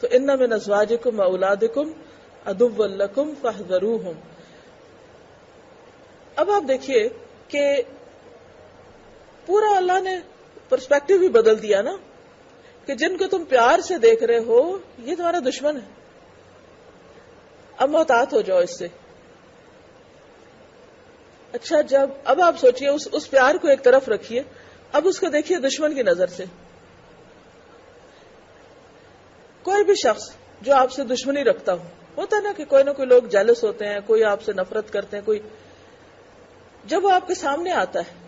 تو ان من ازواجکم و اولادکم عدوا لکم فاحذروہم. اب آپ دیکھیے کہ پورا اللہ نے پرسپیکٹو بھی بدل دیا نا، کہ جن کو تم پیار سے دیکھ رہے ہو یہ تمہارا دشمن ہے. اب محتاط ہو جاؤ اس سے. اچھا، جب اب آپ سوچئے اس پیار کو ایک طرف رکھیے، اب اس کو دیکھیے دشمن کی نظر سے. کوئی بھی شخص جو آپ سے دشمنی رکھتا ہوتا ہے نا، کہ کوئی نہ کوئی لوگ جیلس ہوتے ہیں، کوئی آپ سے نفرت کرتے ہیں، کوئی جب وہ آپ کے سامنے آتا ہے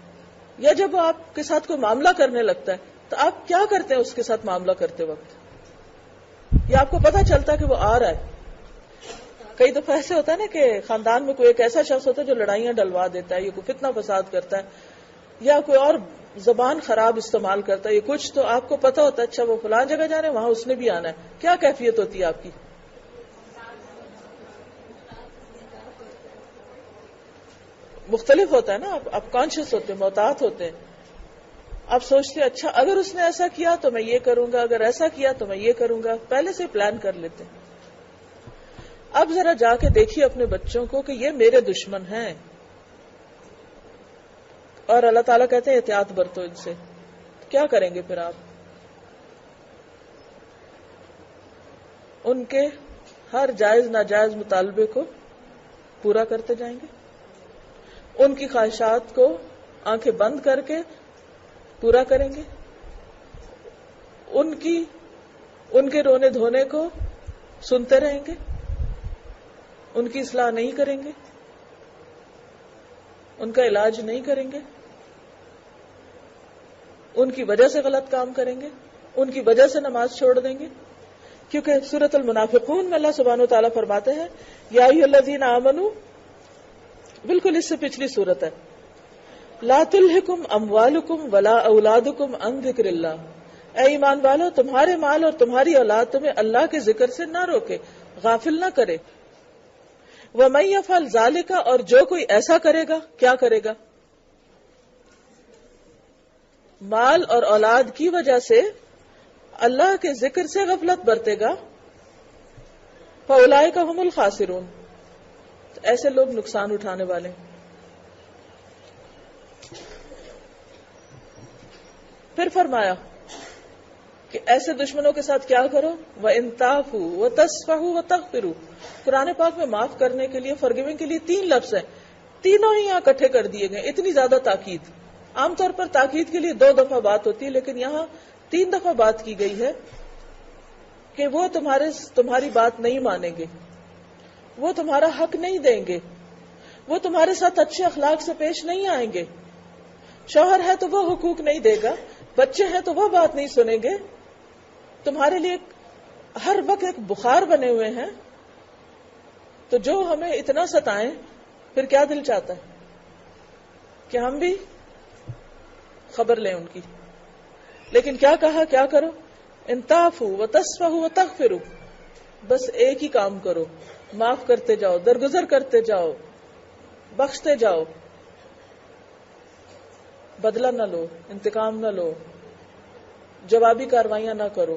یا جب وہ آپ کے ساتھ کوئی معاملہ کرنے لگتا ہے تو آپ کیا کرتے ہیں اس کے ساتھ معاملہ کرتے وقت؟ یا آپ کو پتا چلتا ہے کہ وہ آ رہا ہے. کئی دفعہ ایسے ہوتا ہے نا کہ خاندان میں کوئی ایک ایسا شخص ہوتا ہے جو لڑائیاں ڈلوا دیتا ہے، یا کوئی فتنہ فساد کرتا ہے، یا کوئی اور زبان خراب استعمال کرتا ہے، یہ کچھ، تو آپ کو پتا ہوتا ہے اچھا وہ فلاں جگہ جا رہے ہیں، وہاں اس نے بھی آنا ہے. کیا کیفیت ہوتی ہے آپ کی؟ مختلف ہوتا ہے نا. آپ کانشیس ہوتے ہیں، محتاط ہوتے ہیں. آپ سوچتے ہیں اچھا اگر اس نے ایسا کیا تو میں یہ کروں گا، اگر ایسا کیا تو میں یہ کروں گا. پہلے سے پلان کر لیتے ہیں. اب ذرا جا کے دیکھیے اپنے بچوں کو کہ یہ میرے دشمن ہیں، اور اللہ تعالیٰ کہتے ہیں احتیاط برتو ان سے. کیا کریں گے پھر آپ؟ ان کے ہر جائز ناجائز مطالبے کو پورا کرتے جائیں گے، ان کی خواہشات کو آنکھیں بند کر کے پورا کریں گے، ان کے رونے دھونے کو سنتے رہیں گے، ان کی اصلاح نہیں کریں گے، ان کا علاج نہیں کریں گے، ان کی وجہ سے غلط کام کریں گے، ان کی وجہ سے نماز چھوڑ دیں گے. کیونکہ سورۃ المنافقون میں اللہ سبحانہ وتعالیٰ فرماتے ہیں یا ایھا الذین آمنوا، بالکل اس سے پچھلی سورت ہے، لا تلہکم اموالکم ولا اولادکم عن ذکر اللہ. اے ایمان والو، تمہارے مال اور تمہاری اولاد تمہیں اللہ کے ذکر سے نہ روکے، غافل نہ کرے. وَمَن يَفْعَلْ ذَلِكَ، اور جو کوئی ایسا کرے گا، کیا کرے گا؟ مال اور اولاد کی وجہ سے اللہ کے ذکر سے غفلت برتے گا، فَأُولَئِكَ هُمُ الْخَاسِرُونَ، تو ایسے لوگ نقصان اٹھانے والے ہیں. پھر فرمایا کہ ایسے دشمنوں کے ساتھ کیا کرو، وَإِن تَعْفُوا وَتَصْفَحُوا وَتَغْفِرُوا. قرآن پاک میں معاف کرنے کے لیے، فارگیونگ کے لیے 3 لفظ ہیں، تینوں ہی یہاں اکٹھے کر دیے گئے. اتنی زیادہ تاکید. عام طور پر تاکید کے لیے 2 دفعہ بات ہوتی ہے، لیکن یہاں 3 دفعہ بات کی گئی ہے کہ وہ تمہاری بات نہیں مانیں گے، وہ تمہارا حق نہیں دیں گے، وہ تمہارے ساتھ اچھے اخلاق سے پیش نہیں آئیں گے. شوہر ہے تو وہ حقوق نہیں دے گا، بچے ہیں تو وہ بات نہیں سنیں گے، تمہارے لیے ہر وقت ایک بخار بنے ہوئے ہیں. تو جو ہمیں اتنا ستائیں، پھر کیا دل چاہتا ہے کہ ہم بھی خبر لیں ان کی. لیکن کیا کہا، کیا کرو، ان تعفوا وتصفحوا وتغفروا. بس ایک ہی کام کرو، معاف کرتے جاؤ، درگزر کرتے جاؤ، بخشتے جاؤ. بدلہ نہ لو، انتقام نہ لو، جوابی کاروائیاں نہ کرو،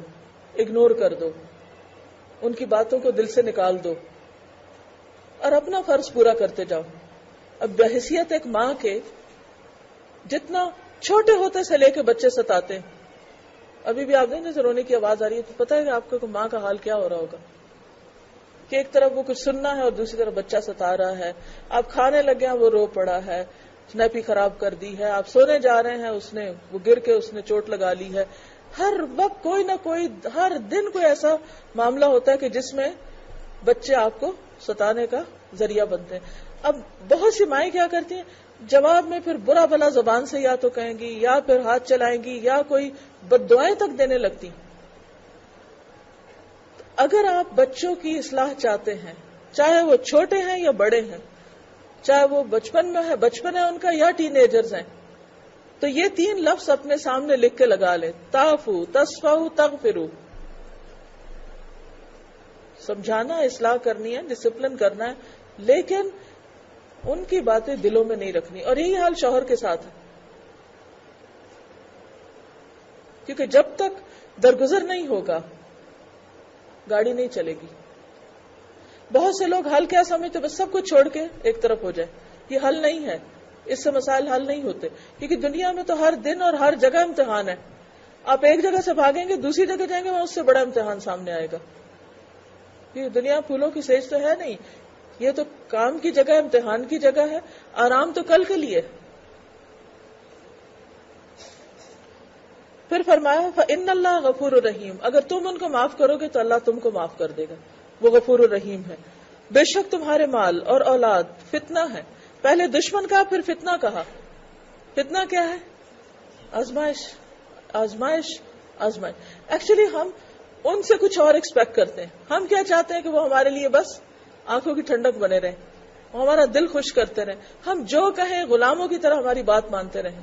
اگنور کر دو، ان کی باتوں کو دل سے نکال دو اور اپنا فرض پورا کرتے جاؤ. اب بحیثیت ایک ماں کے، جتنا چھوٹے ہوتے سے لے کے بچے ستاتے ہیں، ابھی بھی آپ نے جیسے رونے کی آواز آ رہی ہے تو پتہ ہے کہ آپ کو ماں کا حال کیا ہو رہا ہوگا، کہ ایک طرف وہ کچھ سننا ہے اور دوسری طرف بچہ ستا رہا ہے. آپ کھانے لگے ہیں، وہ رو پڑا ہے، نیپی خراب کر دی ہے. آپ سونے جا رہے ہیں، وہ گر کے اس نے چوٹ لگا لی ہے. ہر وقت کوئی نہ کوئی، ہر دن کوئی ایسا معاملہ ہوتا ہے کہ جس میں بچے آپ کو ستانے کا ذریعہ بنتے ہیں. اب بہت سی مائیں کیا کرتی ہیں، جواب میں پھر برا بھلا زبان سے یا تو کہیں گی، یا پھر ہاتھ چلائیں گی، یا کوئی بد دعائیں تک دینے لگتی. اگر آپ بچوں کی اصلاح چاہتے ہیں، چاہے وہ چھوٹے ہیں یا بڑے ہیں، چاہے وہ بچپن ہے ان کا یا ٹین ایجرز ہیں، تو یہ 3 لفظ اپنے سامنے لکھ کے لگا لیں، تعفوا تصفحوا تغفروا. سمجھانا، اصلاح کرنی ہے، ڈسپلن کرنا ہے، لیکن ان کی باتیں دلوں میں نہیں رکھنی. اور یہی حال شوہر کے ساتھ ہے، کیونکہ جب تک درگزر نہیں ہوگا، گاڑی نہیں چلے گی. بہت سے لوگ حل کیا سمجھتے بس سب کچھ چھوڑ کے ایک طرف ہو جائے. یہ حل نہیں ہے، اس سے مسائل حل نہیں ہوتے، کیونکہ دنیا میں تو ہر دن اور ہر جگہ امتحان ہے. آپ ایک جگہ سے بھاگیں گے دوسری جگہ جائیں گے وہاں اس سے بڑا امتحان سامنے آئے گا. یہ دنیا پھولوں کی سیج تو ہے نہیں، یہ تو کام کی جگہ، امتحان کی جگہ ہے. آرام تو کل کے لیے. پھر فرمایا فَإِنَّ اللَّهَ غَفُورٌ رَحِيمٌ، اگر تم ان کو معاف کرو گے تو اللہ تم کو معاف کر دے گا. وہ غفور الرحیم ہے. بے شک تمہارے مال اور اولاد فتنہ ہے. پہلے دشمن کہا پھر فتنہ کہا. فتنہ کیا ہے؟ آزمائش. آزمائش آزمائش. ایکچولی ہم ان سے کچھ اور ایکسپیکٹ کرتے ہیں. ہم کیا چاہتے ہیں کہ وہ ہمارے لیے بس آنکھوں کی ٹھنڈک بنے رہیں، وہ ہمارا دل خوش کرتے رہیں، ہم جو کہیں غلاموں کی طرح ہماری بات مانتے رہیں،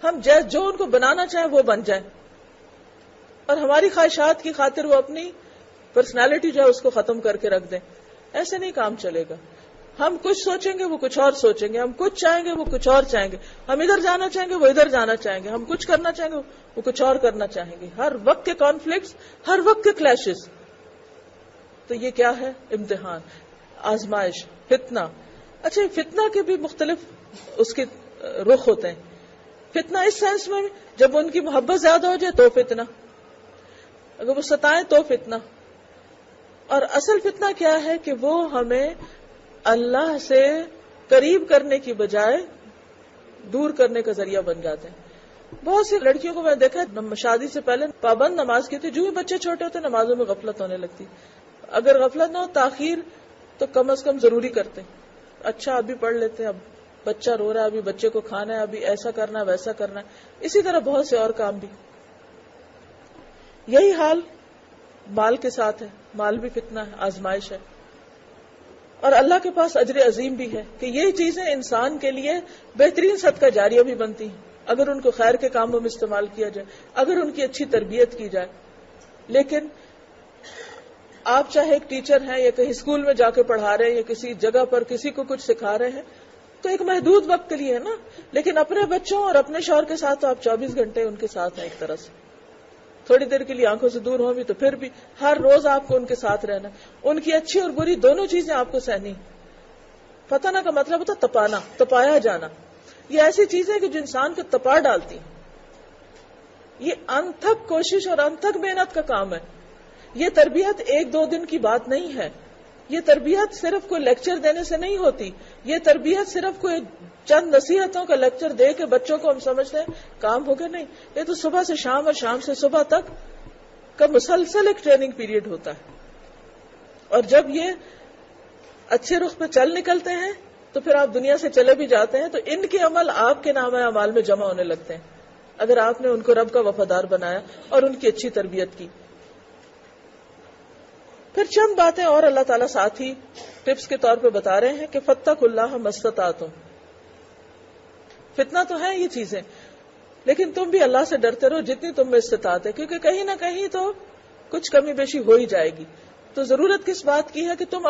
ہم جو ان کو بنانا چاہیں وہ بن جائیں، اور ہماری خواہشات کی خاطر وہ اپنی پرسنالٹی جو ہے اس کو ختم کر کے رکھ دیں. ایسے نہیں کام چلے گا. ہم کچھ سوچیں گے وہ کچھ اور سوچیں گے، ہم کچھ چاہیں گے وہ کچھ اور چاہیں گے، ہم ادھر جانا چاہیں گے وہ ادھر جانا چاہیں گے، ہم کچھ کرنا چاہیں گے وہ کچھ اور کرنا چاہیں گے. ہر وقت کے کانفلکٹس، ہر وقت کے کلیشز. تو یہ کیا ہے؟ امتحان، آزمائش، فتنہ. اچھا فتنہ کے بھی مختلف اس کے رخ ہوتے ہیں. فتنہ اس سینس میں جب ان کی محبت زیادہ ہو جائے تو فتنہ، اگر وہ ستائیں تو فتنہ. اور اصل فتنہ کیا ہے کہ وہ ہمیں اللہ سے قریب کرنے کی بجائے دور کرنے کا ذریعہ بن جاتے ہیں. بہت سی لڑکیوں کو میں دیکھا شادی سے پہلے پابند نماز کی تھی، جو ہی بچے چھوٹے ہوتے نمازوں میں غفلت ہونے لگتی. اگر غفلت نہ ہو تاخیر تو کم از کم ضروری کرتے. اچھا ابھی پڑھ لیتے ہیں، اب بچہ رو رہا ہے، ابھی بچے کو کھانا ہے، ابھی ایسا کرنا ہے ویسا کرنا ہے. اسی طرح بہت سے اور کام بھی. یہی حال مال کے ساتھ ہے. مال بھی فتنہ ہے، آزمائش ہے. اور اللہ کے پاس اجر عظیم بھی ہے کہ یہ چیزیں انسان کے لیے بہترین صدقہ جاریہ بھی بنتی ہیں اگر ان کو خیر کے کاموں میں استعمال کیا جائے، اگر ان کی اچھی تربیت کی جائے. لیکن آپ چاہے ایک ٹیچر ہیں یا کہیں اسکول میں جا کے پڑھا رہے ہیں یا کسی جگہ پر کسی کو کچھ سکھا رہے ہیں تو ایک محدود وقت کے لیے ہے نا. لیکن اپنے بچوں اور اپنے شوہر کے ساتھ تو آپ 24 گھنٹے ان کے ساتھ ہیں. ایک طرح سے تھوڑی دیر کے لیے آنکھوں سے دور ہوں بھی تو پھر بھی ہر روز آپ کو ان کے ساتھ رہنا، ان کی اچھی اور بری دونوں چیزیں آپ کو سہنی. فتنہ کا مطلب ہوتا تپانا، تپایا جانا. یہ ایسی چیزیں کہ جو انسان کو تپا ڈالتی ہیں. یہ انتھک کوشش اور انتھک محنت کا کام ہے. یہ تربیت ایک دو دن کی بات نہیں ہے. یہ تربیت صرف کوئی لیکچر دینے سے نہیں ہوتی. یہ تربیت صرف کوئی چند نصیحتوں کا لیکچر دے کے بچوں کو ہم سمجھتے ہیں کام ہو گیا، نہیں. یہ تو صبح سے شام اور شام سے صبح تک کا مسلسل ایک ٹریننگ پیریڈ ہوتا ہے. اور جب یہ اچھے رخ پہ چل نکلتے ہیں تو پھر آپ دنیا سے چلے بھی جاتے ہیں تو ان کے عمل آپ کے نام اعمال میں جمع ہونے لگتے ہیں اگر آپ نے ان کو رب کا وفادار بنایا اور ان کی اچھی تربیت کی. پھر چند باتیں اور اللہ تعالیٰ ساتھ ہی ٹپس کے طور پہ بتا رہے ہیں کہ فاتقوا اللہ ما استطعتم. فتنہ تو ہے یہ چیزیں، لیکن تم بھی اللہ سے ڈرتے رہو جتنی تم میں استطاعت ہے، کیونکہ کہیں نہ کہیں تو کچھ کمی بیشی ہو ہی جائے گی. تو ضرورت کس بات کی ہے کہ تم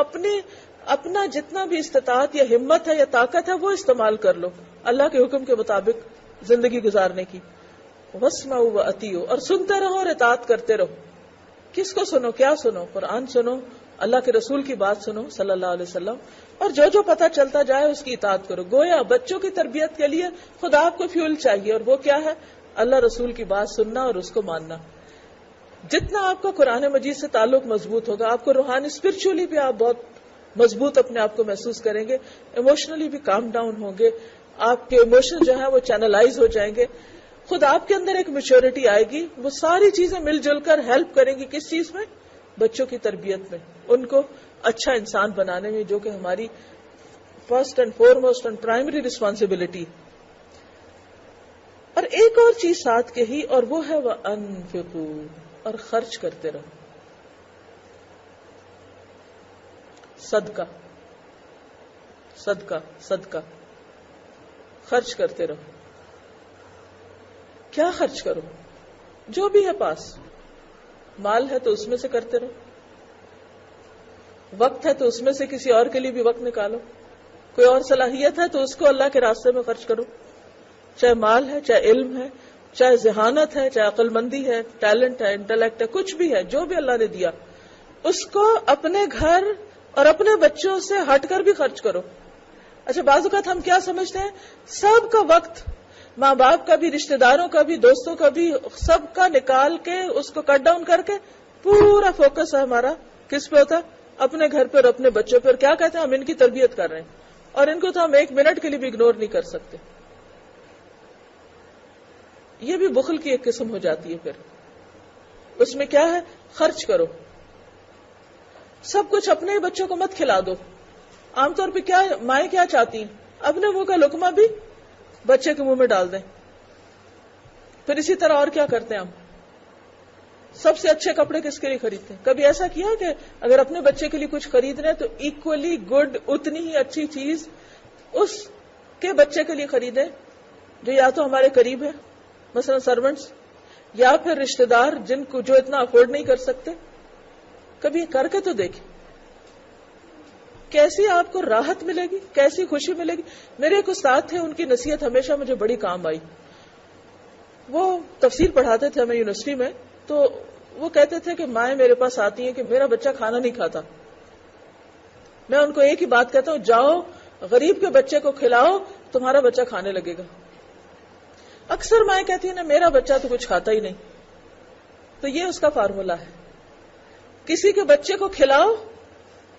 اپنا جتنا بھی استطاعت یا ہمت ہے یا طاقت ہے وہ استعمال کر لو اللہ کے حکم کے مطابق زندگی گزارنے کی. واسمعوا واطیعوا، اور سنتے رہو اور اطاعت کرتے رہو. کس کو سنو؟ کیا سنو؟ قرآن سنو، اللہ کے رسول کی بات سنو صلی اللہ علیہ وسلم، اور جو پتہ چلتا جائے اس کی اطاعت کرو. گویا بچوں کی تربیت کے لیے خدا آپ کو فیول چاہیے، اور وہ کیا ہے؟ اللہ رسول کی بات سننا اور اس کو ماننا. جتنا آپ کا قرآن مجید سے تعلق مضبوط ہوگا، آپ کو روحانی اسپرچولی بھی آپ بہت مضبوط اپنے آپ کو محسوس کریں گے، ایموشنلی بھی کام ڈاؤن ہوں گے، آپ کے ایموشن جو ہے وہ چینلائز ہو جائیں گے. خود آپ کے اندر ایک میچورٹی آئے گی. وہ ساری چیزیں مل جل کر ہیلپ کریں گی کس چیز میں؟ بچوں کی تربیت میں، ان کو اچھا انسان بنانے میں، جو کہ ہماری first and فورموسٹ and primary responsibility. اور ایک اور چیز ساتھ کہی، اور وہ ہے وَأَنفِقُوا، اور خرچ کرتے رہو. صدقہ صدقہ صدقہ، خرچ کرتے رہو. کیا خرچ کرو؟ جو بھی ہے پاس. مال ہے تو اس میں سے کرتے رہو، وقت ہے تو اس میں سے کسی اور کے لیے بھی وقت نکالو، کوئی اور صلاحیت ہے تو اس کو اللہ کے راستے میں خرچ کرو. چاہے مال ہے، چاہے علم ہے، چاہے ذہانت ہے، چاہے عقل مندی ہے، ٹیلنٹ ہے، انٹلیکٹ ہے، کچھ بھی ہے جو بھی اللہ نے دیا اس کو اپنے گھر اور اپنے بچوں سے ہٹ کر بھی خرچ کرو. اچھا بعض اوقات ہم کیا سمجھتے ہیں, سب کا وقت, ماں باپ کا بھی, رشتہ داروں کا بھی, دوستوں کا بھی, سب کا نکال کے اس کو کٹ ڈاؤن کر کے پورا فوکس ہے ہمارا کس پہ ہوتا ہے؟ اپنے گھر پہ اور اپنے بچوں پہ. اور کیا کہتے ہیں, ہم ان کی تربیت کر رہے ہیں اور ان کو تو ہم ایک منٹ کے لیے بھی اگنور نہیں کر سکتے. یہ بھی بخل کی ایک قسم ہو جاتی ہے. پھر اس میں کیا ہے, خرچ کرو. سب کچھ اپنے بچوں کو مت کھلا دو. عام طور پہ کیا مائیں کیا چاہتی ہیں, اپنے منہ کا لقمہ بھی بچے کے منہ میں ڈال دیں. پھر اسی طرح اور کیا کرتے ہیں ہم, سب سے اچھے کپڑے کس کے لیے خریدتے ہیں؟ کبھی ایسا کیا کہ اگر اپنے بچے کے لیے کچھ خرید رہے ہیں تو ایکولی گڈ, اتنی ہی اچھی چیز اس کے بچے کے لیے خریدیں جو یا تو ہمارے قریب ہے, مثلا سرونٹس, یا پھر رشتہ دار جن کو جو اتنا افورڈ نہیں کر سکتے. کبھی کر کے تو دیکھیں کیسی آپ کو راحت ملے گی, کیسی خوشی ملے گی. میرے ایک استاد تھے, ان کی نصیحت ہمیشہ مجھے بڑی کام آئی. وہ تفسیر پڑھاتے تھے ہمیں یونیورسٹی میں, تو وہ کہتے تھے کہ مائیں میرے پاس آتی ہیں کہ میرا بچہ کھانا نہیں کھاتا. میں ان کو ایک ہی بات کہتا ہوں, جاؤ غریب کے بچے کو کھلاؤ, تمہارا بچہ کھانے لگے گا. اکثر مائیں کہتی ہیں نا میرا بچہ تو کچھ کھاتا ہی نہیں. تو یہ اس کا فارمولا ہے, کسی کے بچے کو کھلاؤ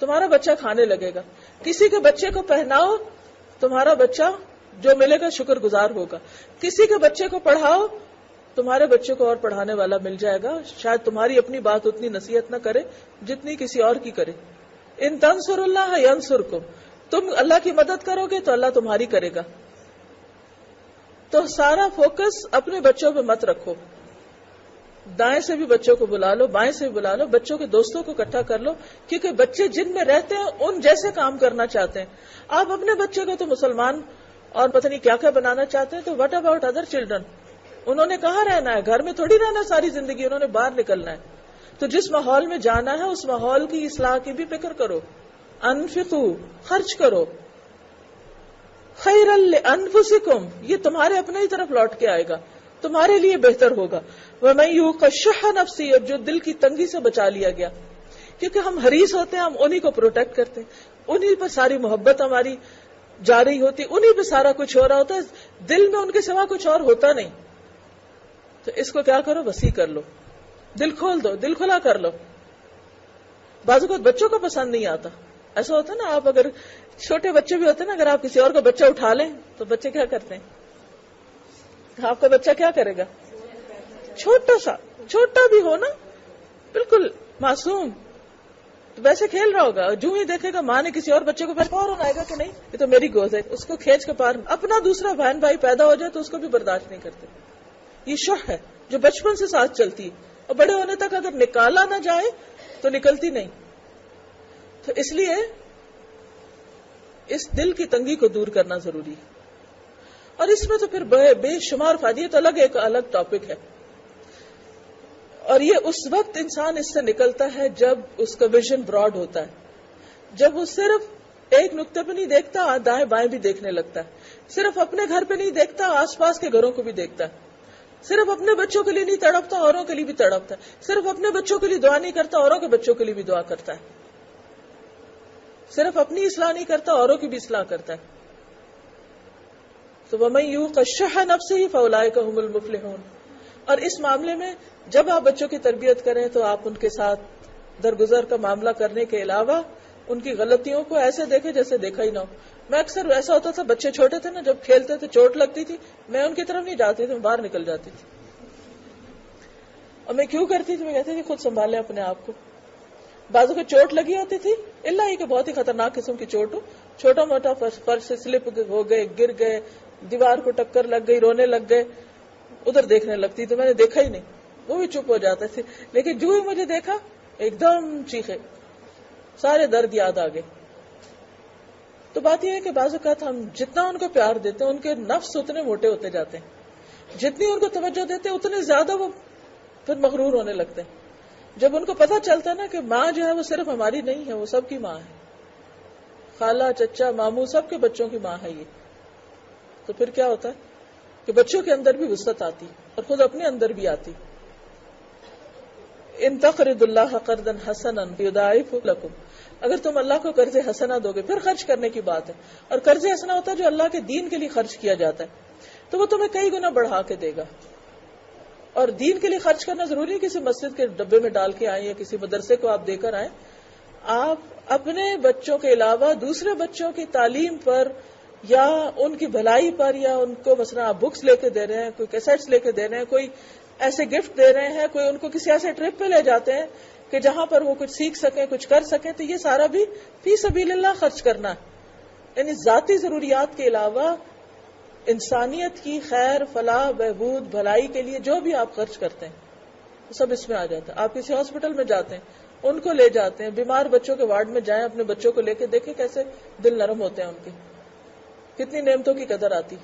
تمہارا بچہ کھانے لگے گا, کسی کے بچے کو پہناؤ تمہارا بچہ جو ملے گا شکر گزار ہوگا, کسی کے بچے کو پڑھاؤ تمہارے بچے کو اور پڑھانے والا مل جائے گا. شاید تمہاری اپنی بات اتنی نصیحت نہ کرے جتنی کسی اور کی کرے. ان تنصر اللہ ینصرکم, تم اللہ کی مدد کرو گے تو اللہ تمہاری کرے گا. تو سارا فوکس اپنے بچوں پہ مت رکھو. دائیں سے بھی بچوں کو بلا لو, بائیں سے بھی بلا لو, بچوں کے دوستوں کو اکٹھا کر لو, کیونکہ بچے جن میں رہتے ہیں ان جیسے کام کرنا چاہتے ہیں. آپ اپنے بچے کو تو مسلمان اور پتہ نہیں کیا کیا بنانا چاہتے ہیں, تو واٹ اباؤٹ ادر چلڈرن؟ انہوں نے کہاں رہنا ہے, گھر میں تھوڑی رہنا ساری زندگی, انہوں نے باہر نکلنا ہے. تو جس ماحول میں جانا ہے اس ماحول کی اصلاح کی بھی فکر کرو. انفقوا, خرچ کرو. خیرا لانفسکم, یہ تمہارے اپنے ہی طرف لوٹ کے آئے گا, تمہارے لیے بہتر ہوگا. وَمَن يُوقَ شُحَّ نَفْسِهِ, اور جو دل کی تنگی سے بچا لیا گیا. کیونکہ ہم حریص ہوتے ہیں, ہم انہی کو پروٹیکٹ کرتے ہیں, انہی پر ساری محبت ہماری جا رہی ہوتی, انہی پہ سارا کچھ ہو رہا ہوتا ہے, دل میں ان کے سوا کچھ اور ہوتا نہیں. تو اس کو کیا کرو, وسیع کر لو, دل کھول دو, دل کھلا کر لو. بعض اوقات بچوں کو پسند نہیں آتا. ایسا ہوتا ہے نا, آپ اگر چھوٹے بچے بھی ہوتے ہیں نا, اگر آپ کسی اور کا بچہ اٹھا لیں تو بچے کیا کرتے ہیں, آپ کا بچہ کیا کرے گا, چھوٹا سا, چھوٹا بھی ہو نا, بالکل معصوم, تو ویسے کھیل رہا ہوگا, جو ہی دیکھے گا ماں نے کسی اور بچے کو پھر فوراً آئے گا کہ نہیں یہ تو میری گود ہے, اس کو کھینچ کے پار. اپنا دوسرا بہن بھائی پیدا ہو جائے تو اس کو بھی برداشت نہیں کرتے. یہ شح ہے جو بچپن سے ساتھ چلتی ہے, اور بڑے ہونے تک اگر نکالا نہ جائے تو نکلتی نہیں. تو اس لیے اس دل کی تنگی کو دور کرنا ضروری ہے. اور اس میں تو پھر بے شمار فائدے, تو الگ ایک الگ ٹاپک ہے. اور یہ اس وقت انسان اس سے نکلتا ہے جب اس کا ویژن براڈ ہوتا ہے, جب وہ صرف ایک نقطے پہ نہیں دیکھتا, دائیں بائیں بھی دیکھنے لگتا ہے, صرف اپنے گھر پہ نہیں دیکھتا, آس پاس کے گھروں کو بھی دیکھتا ہے, صرف اپنے بچوں کے لیے نہیں تڑپتا, اوروں کے لیے بھی تڑپتا ہے, صرف اپنے بچوں کے لیے دعا نہیں کرتا, اوروں کے بچوں کے لیے بھی دعا کرتا ہے, صرف اپنی اصلاح نہیں کرتا, اوروں کی بھی اصلاح کرتا ہے. تو وَمَن يُوقَ شُحَّ نَفْسِهِ فَأُولَٰئِكَ هُمُ الْمُفْلِحُونَ. اور اس معاملے میں جب آپ بچوں کی تربیت کریں تو آپ ان کے ساتھ درگزر کا معاملہ کرنے کے علاوہ ان کی غلطیوں کو ایسے دیکھیں جیسے دیکھا ہی نہ ہو. میں اکثر ایسا ہوتا تھا, بچے چھوٹے تھے نا, جب کھیلتے تھے چوٹ لگتی تھی, میں ان کی طرف نہیں جاتی تھی, میں باہر نکل جاتی تھی. اور میں کیوں کرتی تھی, میں کہتی تھی خود سنبھالیں اپنے آپ کو. بازو کو چوٹ لگی ہوتی تھی, اللہ ہی کہ بہت ہی خطرناک قسم کی چوٹ ہو, چھوٹا موٹا فرش سے سلپ ہو گئے, گر گئے, دیوار کو ٹکر لگ گئی, رونے لگ گئے, ادھر دیکھنے لگتی تو میں نے دیکھا ہی نہیں, وہ بھی چپ ہو جاتے تھے. لیکن جو ہی مجھے دیکھا ایک دم چیخے, سارے درد یاد آ گئے. تو بات یہ ہے کہ بعض اوقات ہم جتنا ان کو پیار دیتے ہیں ان کے نفس اتنے موٹے ہوتے جاتے ہیں, جتنی ان کو توجہ دیتے ہیں اتنے زیادہ وہ پھر مغرور ہونے لگتے ہیں. جب ان کو پتہ چلتا ہے نا کہ ماں جو ہے وہ صرف ہماری نہیں ہے, وہ سب کی ماں ہے, خالہ چچا ماموں سب کے بچوں کی ماں ہے یہ, تو پھر کیا ہوتا ہے کہ بچوں کے اندر بھی وسعت آتی اور خود اپنے اندر بھی آتی. ان تقرضوا اللہ قرضا حسنا یضاعف لکم، اگر تم اللہ کو قرض حسنا دو گے، پھر خرچ کرنے کی بات ہے، اور قرض حسنا ہوتا ہے جو اللہ کے دین کے لیے خرچ کیا جاتا ہے، تو وہ تمہیں کئی گنا بڑھا کے دے گا. اور دین کے لیے خرچ کرنا ضروری ہے کسی مسجد کے ڈبے میں ڈال کے آئیں یا کسی مدرسے کو آپ دے کر آئیں. آپ اپنے بچوں کے علاوہ دوسرے بچوں کی تعلیم پر یا ان کی بھلائی پر، یا ان کو مثلا آپ بکس لے کے دے رہے ہیں، کوئی کیسٹس لے کے دے رہے ہیں، کوئی ایسے گفٹ دے رہے ہیں، کوئی ان کو کسی ایسے ٹرپ پہ لے جاتے ہیں کہ جہاں پر وہ کچھ سیکھ سکیں، کچھ کر سکیں، تو یہ سارا بھی فی سبیل اللہ خرچ کرنا ہے. یعنی ذاتی ضروریات کے علاوہ انسانیت کی خیر، فلاح، بہبود، بھلائی کے لیے جو بھی آپ خرچ کرتے ہیں سب اس میں آ جاتا ہے. آپ کسی ہاسپٹل میں جاتے ہیں، ان کو لے جاتے ہیں، بیمار بچوں کے وارڈ میں جائیں، اپنے بچوں کو لے کے دیکھیں کیسے دل نرم ہوتے ہیں ان کے، کتنی نعمتوں کی قدر آتی.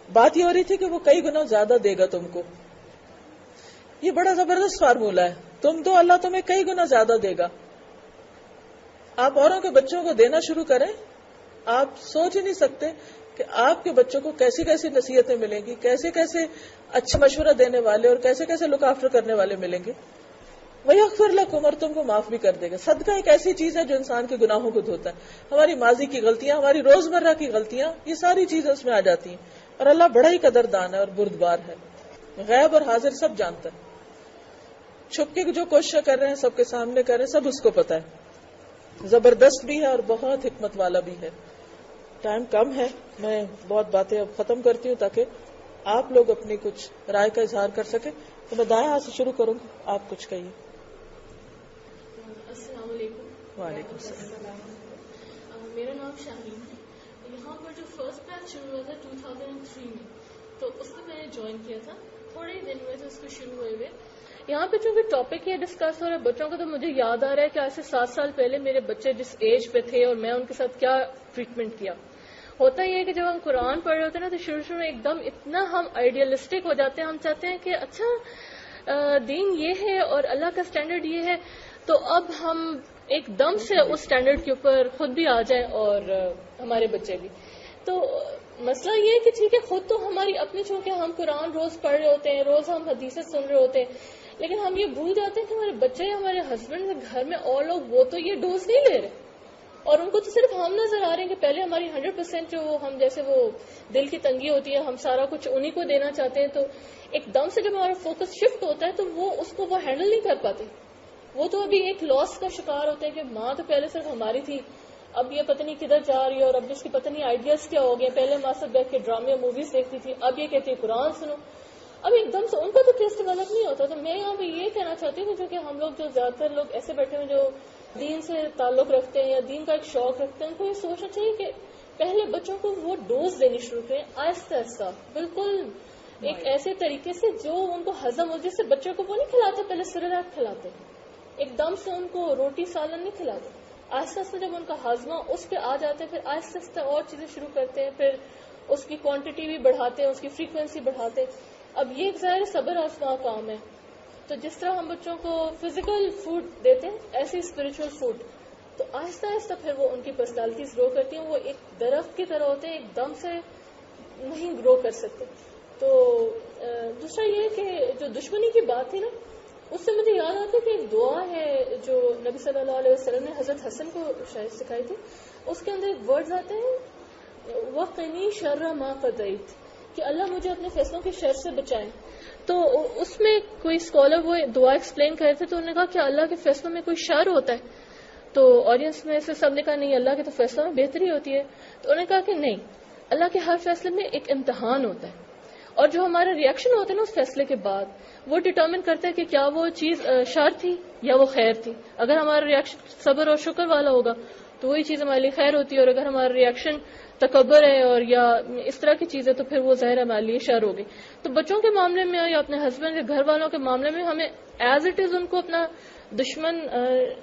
بات یہ ہو رہی تھی کہ وہ کئی گنا زیادہ دے گا تم کو. یہ بڑا زبردست فارمولہ ہے، تم دو اللہ تمہیں کئی گنا زیادہ دے گا. آپ اوروں کے بچوں کو دینا شروع کریں، آپ سوچ ہی نہیں سکتے کہ آپ کے بچوں کو کیسی کیسی نصیحتیں ملیں گی، کیسے کیسے اچھا مشورہ دینے والے اور کیسے کیسے لک آفٹر کرنے والے ملیں گے. وَيَغْفِرْ لَكُمْ، اور تم کو معاف بھی کر دے گا. صدقہ ایک ایسی چیز ہے جو انسان کے گناہوں کو دھوتا ہے. ہماری ماضی کی غلطیاں، ہماری روزمرہ کی غلطیاں، یہ ساری چیزیں اس میں آ جاتی ہیں. اور اللہ بڑا ہی قدردان ہے اور بردبار ہے، غیب اور حاضر سب جانتا ہے. چھپ کے جو کوششیں کر رہے ہیں سب کے سامنے کر رہے ہیں، سب اس کو پتا ہے. زبردست بھی ہے اور بہت حکمت والا بھی ہے. ٹائم کم ہے، میں بہت باتیں اب ختم کرتی ہوں تاکہ آپ لوگ اپنی کچھ رائے کا اظہار کر سکیں. تو میں دائیں ہاتھ سے شروع کروں گی، آپ کچھ کہیے. السلام علیکم. وعلیکم السلام. میرا نام شاہین ہے. یہاں پر جو فرسٹ بیچ شروع ہوا تھا 2003 میں، تو اس میں میں نے جوائن کیا تھا. تھوڑے ہی دن ہوئے تھے اس کو شروع ہوئے ہوئے. یہاں پہ چونکہ ٹاپک یہ ڈسکس ہو رہا ہے بچوں کا، تو مجھے یاد آ رہا ہے کہ آج سے 7 سال پہلے میرے بچے جس ایج پہ تھے اور میں ان کے ساتھ کیا ٹریٹمنٹ کیا. ہوتا یہ ہے کہ جب ہم قرآن پڑھ رہے ہوتے ہیں نا، تو شروع میں ایک دم اتنا ہم آئیڈیلسٹک ہو جاتے ہیں. ہم چاہتے ہیں کہ اچھا دین یہ ہے اور اللہ کا اسٹینڈرڈ یہ ہے، تو اب ہم ایک دم سے اس اسٹینڈرڈ کے اوپر خود بھی آ جائیں اور ہمارے بچے بھی. تو مسئلہ یہ ہے کہ ٹھیک ہے، خود تو ہماری اپنی، چونکہ ہم قرآن روز پڑھ رہے ہوتے ہیں، روز ہم حدیثیں سن رہے ہوتے ہیں، لیکن ہم یہ بھول جاتے ہیں کہ ہمارے بچے، ہمارے ہسبینڈ، گھر میں اور لوگ وہ تو یہ ڈوز نہیں لے رہے، اور ان کو تو صرف ہم نظر آ رہے ہیں کہ پہلے ہماری 100% جو ہم جیسے وہ دل کی تنگی ہوتی ہے، ہم سارا کچھ انہی کو دینا چاہتے ہیں. تو ایک دم سے جب ہمارا فوکس شفٹ ہوتا ہے تو وہ اس کو وہ ہینڈل نہیں کر پاتے. وہ تو ابھی ایک لاس کا شکار ہوتے ہیں کہ ماں تو پہلے صرف ہماری تھی، اب یہ پتہ نہیں کدھر جا رہی ہے، اور اب اس کی پتہ نہیں آئیڈیاز کیا ہو گئے. پہلے ماں سے بیٹھ کے ڈرامے اور موویز دیکھتی تھی، اب یہ کہتی ہے قرآن سنو. اب ایک دم سے ان کا تو ٹیسٹ ڈیولپ نہیں ہوتا. تو میں یہاں پہ یہ کہنا چاہتی ہوں کہ ہم لوگ جو زیادہ تر لوگ ایسے بیٹھے ہیں جو دین سے تعلق رکھتے ہیں یا دین کا ایک شوق رکھتے ہیں، ان کو یہ سوچنا چاہیے کہ پہلے بچوں کو وہ ڈوز دینی شروع کریں آہستہ آہستہ، بالکل ایک ایسے طریقے سے جو ان کو ہضم ہو. جس سے بچوں کو وہ نہیں کھلاتے پہلے سیریلک کھلاتے، ایک دم سے ان کو روٹی سالن نہیں کھلاتے. آہستہ آہستہ جب ان کا ہاضمہ اس پہ آ جاتے ہیں، پھر آہستہ آہستہ اور چیزیں شروع کرتے ہیں، پھر اس کی کوانٹٹی بھی بڑھاتے ہیں، اس کی فریکوینسی بڑھاتے ہیں. اب یہ ایک ظاہر صبر آزما کام ہے. تو جس طرح ہم بچوں کو فزیکل فوڈ دیتے ہیں، ایسے اسپرچل فوڈ، تو آہستہ آہستہ پھر وہ ان کی پرسنالٹیز گرو کرتی ہیں. وہ ایک درخت کی طرح ہوتے ہیں، ایک دم سے نہیں گرو کر سکتے. تو دوسرا یہ کہ جو دشمنی کی بات تھی نا، اس سے مجھے یاد آتا ہے کہ ایک دعا ہے جو نبی صلی اللہ علیہ وسلم نے حضرت حسن کو شاید سکھائی تھی. اس کے اندر ایک ورڈز آتے ہیں وَقِنِي شَرَّ مَا قَضَيْتَ، کہ اللہ مجھے اپنے فیصلوں کی شر سے بچائیں. تو اس میں کوئی اسکالر وہ دعا ایکسپلین کر رہے تھے، تو انہوں نے کہا کہ اللہ کے فیصلوں میں کوئی شر ہوتا ہے. تو آڈینس میں سے سب نے کہا نہیں، اللہ کے تو فیصلوں میں بہتری ہوتی ہے. تو انہوں نے کہا کہ نہیں، اللہ کے ہر فیصلے میں ایک امتحان ہوتا ہے، اور جو ہمارا ریئیکشن ہوتا ہے نا اس فیصلے کے بعد، وہ ڈٹرمن کرتا ہے کہ کیا وہ چیز شر تھی یا وہ خیر تھی. اگر ہمارا ریئیکشن صبر اور شکر والا ہوگا تو وہی چیز ہمارے لیے خیر ہوتی ہے، اور اگر ہمارا ریئیکشن تکبر ہے اور یا اس طرح کی چیز ہے تو پھر وہ ظاہر ہمارے لیے شر ہوگی. تو بچوں کے معاملے میں یا اپنے ہسبینڈ یا گھر والوں کے معاملے میں ہمیں ایز اٹ از ان کو اپنا دشمن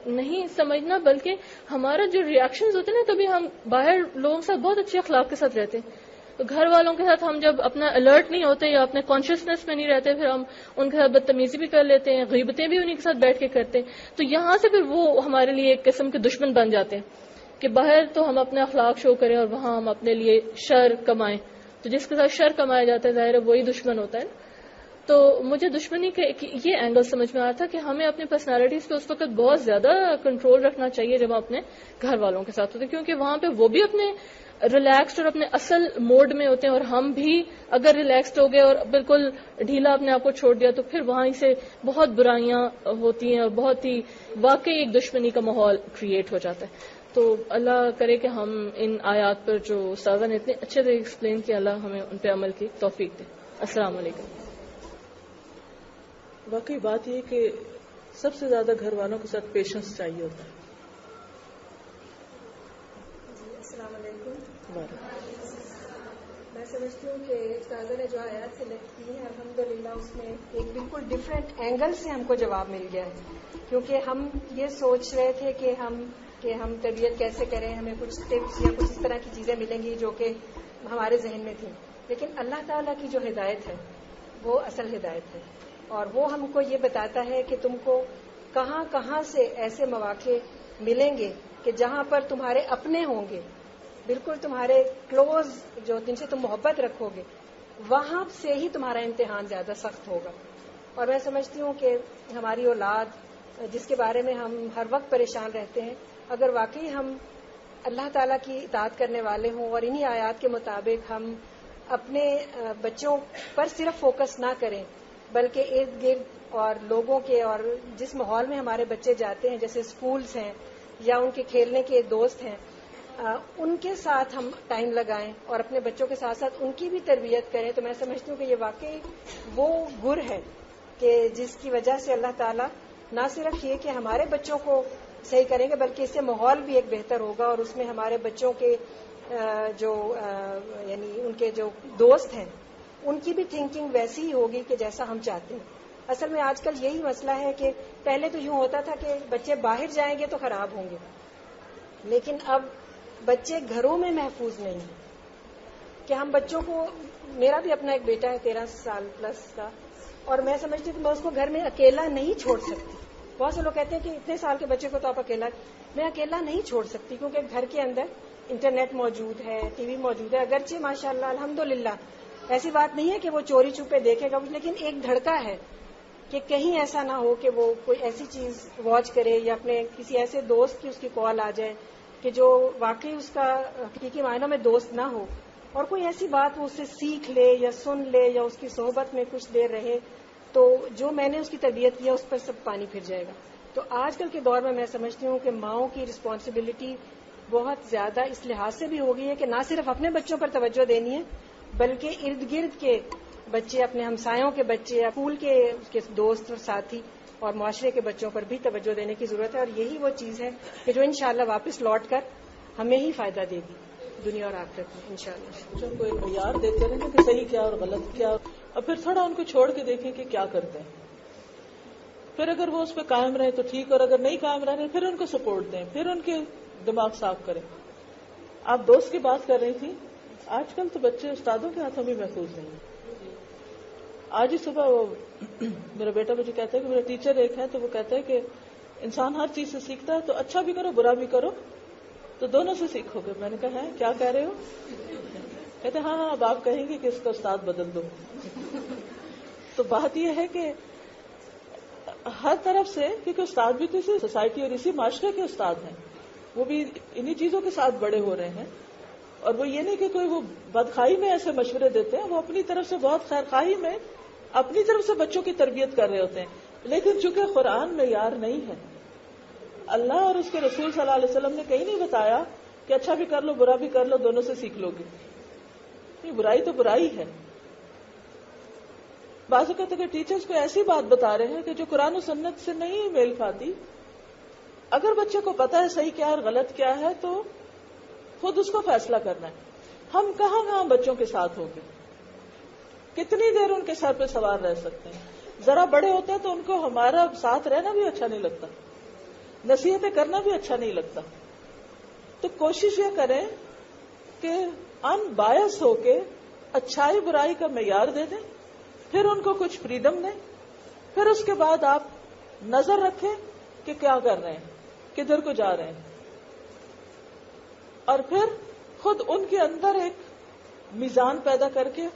نہیں سمجھنا، بلکہ ہمارا جو ریئیکشنز ہوتے ہیں نا، کبھی ہم باہر لوگوں کے ساتھ بہت اچھے اخلاق کے ساتھ رہتے ہیں، تو گھر والوں کے ساتھ ہم جب اپنا الرٹ نہیں ہوتے یا اپنے کانشیسنیس میں نہیں رہتے، پھر ہم ان کے ساتھ بدتمیزی بھی کر لیتے ہیں، غیبتیں بھی انہیں کے ساتھ بیٹھ کے کرتے ہیں. تو یہاں سے پھر وہ ہمارے لیے ایک قسم کے دشمن بن جاتے ہیں کہ باہر تو ہم اپنے اخلاق شو کریں اور وہاں ہم اپنے لیے شر کمائیں. تو جس کے ساتھ شر کمایا جاتا ہے ظاہر ہے وہی دشمن ہوتا ہے. تو مجھے دشمنی کا یہ اینگل سمجھ میں آیا تھا کہ ہمیں اپنی پرسنالٹیز پہ اس وقت بہت زیادہ کنٹرول رکھنا چاہیے جب ہم اپنے گھر والوں کے ساتھ ہوتے ہیں، کیونکہ وہاں پہ وہ بھی اپنے ریلیکسڈ اور اپنے اصل موڈ میں ہوتے ہیں، اور ہم بھی اگر ریلیکسڈ ہو گئے اور بالکل ڈھیلا اپنے آپ کو چھوڑ دیا تو پھر وہاں سے بہت برائیاں ہوتی ہیں اور بہت ہی واقعی ایک دشمنی کا ماحول کریٹ ہو جاتا ہے. تو اللہ کرے کہ ہم ان آیات پر جو استاذہ نے اتنے اچھے سے ایکسپلین کیا، اللہ ہمیں ان پہ عمل کی توفیق دے. السلام علیکم. واقعی بات یہ کہ سب سے زیادہ گھر والوں کے ساتھ پیشنس چاہیے ہوتا ہے. السلام علیکم. میں سمجھتی ہوں کہ استاذہ نے جو آیات سلیکٹ کی ہے الحمدللہ اس میں ایک بالکل ڈفرینٹ اینگل سے ہم کو جواب مل گیا ہے، کیونکہ ہم یہ سوچ رہے تھے کہ ہم تربیت کیسے کریں، ہمیں کچھ ٹپس یا کچھ اس طرح کی چیزیں ملیں گی جو کہ ہمارے ذہن میں تھیں، لیکن اللہ تعالیٰ کی جو ہدایت ہے وہ اصل ہدایت ہے، اور وہ ہم کو یہ بتاتا ہے کہ تم کو کہاں کہاں سے ایسے مواقع ملیں گے کہ جہاں پر تمہارے اپنے ہوں گے، بالکل تمہارے کلوز جو جن سے تم محبت رکھو گے، وہاں سے ہی تمہارا امتحان زیادہ سخت ہوگا. اور میں سمجھتی ہوں کہ ہماری اولاد جس کے بارے میں ہم ہر وقت پریشان رہتے ہیں، اگر واقعی ہم اللہ تعالیٰ کی اطاعت کرنے والے ہوں اور انہی آیات کے مطابق ہم اپنے بچوں پر صرف فوکس نہ کریں بلکہ ارد گرد اور لوگوں کے اور جس ماحول میں ہمارے بچے جاتے ہیں جیسے اسکولز ہیں یا ان کے کھیلنے کے دوست ہیں، ان کے ساتھ ہم ٹائم لگائیں اور اپنے بچوں کے ساتھ ساتھ ان کی بھی تربیت کریں، تو میں سمجھتی ہوں کہ یہ واقعی وہ گر ہے کہ جس کی وجہ سے اللہ تعالیٰ نہ صرف یہ کہ ہمارے بچوں کو صحیح کریں گے بلکہ اس سے ماحول بھی ایک بہتر ہوگا، اور اس میں ہمارے بچوں کے یعنی ان کے جو دوست ہیں ان کی بھی تھنکنگ ویسی ہی ہوگی کہ جیسا ہم چاہتے ہیں. اصل میں آج کل یہی مسئلہ ہے کہ پہلے تو یوں ہوتا تھا کہ بچے باہر جائیں گے تو خراب ہوں گے، لیکن اب بچے گھروں میں محفوظ نہیں ہیں. کہ ہم بچوں کو، میرا بھی اپنا ایک بیٹا ہے 13 سال پلس کا، اور میں سمجھتی ہوں کہ میں اس کو گھر میں اکیلا نہیں چھوڑ سکتی. بہت سے لوگ کہتے ہیں کہ اتنے سال کے بچے کو تو آپ اکیلا، میں اکیلا نہیں چھوڑ سکتی کیونکہ گھر کے اندر انٹرنیٹ موجود ہے، ٹی وی موجود ہے. اگرچہ ماشاءاللہ الحمدللہ ایسی بات نہیں ہے کہ وہ چوری چھپے دیکھے گا، لیکن ایک دھڑکا ہے کہ کہیں ایسا نہ ہو کہ وہ کوئی ایسی چیز واچ کرے یا اپنے کسی ایسے دوست کی اس کی کال آ جائے کہ جو واقعی اس کا حقیقی معنوں میں دوست نہ ہو، اور کوئی ایسی بات وہ اس سے سیکھ لے یا سن لے یا اس کی صحبت میں کچھ دیر رہے تو جو میں نے اس کی تربیت کیا اس پر سب پانی پھر جائے گا. تو آج کل کے دور میں سمجھتی ہوں کہ ماؤں کی رسپانسبلٹی بہت زیادہ اس لحاظ سے بھی ہو گئی ہے کہ نہ صرف اپنے بچوں پر توجہ دینی ہے بلکہ ارد گرد کے بچے، اپنے ہمسایوں کے بچے، اسکول کے دوست اور ساتھی اور معاشرے کے بچوں پر بھی توجہ دینے کی ضرورت ہے. اور یہی وہ چیز ہے کہ جو انشاءاللہ واپس لوٹ کر ہمیں ہی فائدہ دے گی دنیا اور آخرت میں انشاءاللہ. بچوں کو ایک معیار دیتے رہیں کہ صحیح کیا اور غلط کیا، اور پھر تھوڑا ان کو چھوڑ کے دیکھیں کہ کیا کرتے ہیں. پھر اگر وہ اس پہ قائم رہے تو ٹھیک، اور اگر نہیں قائم رہے پھر ان کو سپورٹ دیں، پھر ان کے دماغ صاف کریں. آپ دوست کی بات کر رہی تھی، آج کل تو بچے استادوں کے ہاتھوں بھی محفوظ نہیں. آج ہی صبح وہ میرا بیٹا مجھے کہتا ہے کہ میرا ٹیچر ایک ہے تو وہ کہتا ہے کہ انسان ہر چیز سے سیکھتا ہے، تو اچھا بھی کرو برا بھی کرو تو دونوں سے سیکھو گے. میں نے کہا ہے کیا کہہ رہے ہو؟ کہتے ہاں اب آپ کہیں گے کہ اس کا استاد بدل دو. تو بات یہ ہے کہ ہر طرف سے، کیونکہ استاد بھی تو اسی سوسائٹی اور اسی معاشرے کے استاد ہیں، وہ بھی انہی چیزوں کے ساتھ بڑے ہو رہے ہیں. اور وہ یہ نہیں کہ کوئی وہ بدخواہی میں ایسے مشورے دیتے ہیں، وہ اپنی طرف سے بہت خیرخواہی میں اپنی طرف سے بچوں کی تربیت کر رہے ہوتے ہیں. لیکن چونکہ قرآن معیار نہیں ہے، اللہ اور اس کے رسول صلی اللہ علیہ وسلم نے کہیں نہیں بتایا کہ اچھا بھی کر لو برا بھی کر لو دونوں سے سیکھ لو گے. یہ برائی تو برائی ہے. بعض اوقات اگر ٹیچرز کو ایسی بات بتا رہے ہیں کہ جو قرآن و سنت سے نہیں میل کھاتی، اگر بچے کو پتا ہے صحیح کیا اور غلط کیا ہے تو خود اس کو فیصلہ کرنا ہے. ہم کہاں بچوں کے ساتھ ہوں گے، کتنی دیر ان کے سر پہ سوار رہ سکتے ہیں. ذرا بڑے ہوتے ہیں تو ان کو ہمارا ساتھ رہنا بھی اچھا نہیں لگتا، نصیحتیں کرنا بھی اچھا نہیں لگتا. تو کوشش یہ کریں کہ ان بایس ہو کے اچھائی برائی کا معیار دے دیں، پھر ان کو کچھ فریڈم دیں، پھر اس کے بعد آپ نظر رکھیں کہ کیا کر رہے ہیں، کدھر کو جا رہے ہیں، اور پھر خود ان کے اندر ایک میزان پیدا کر کے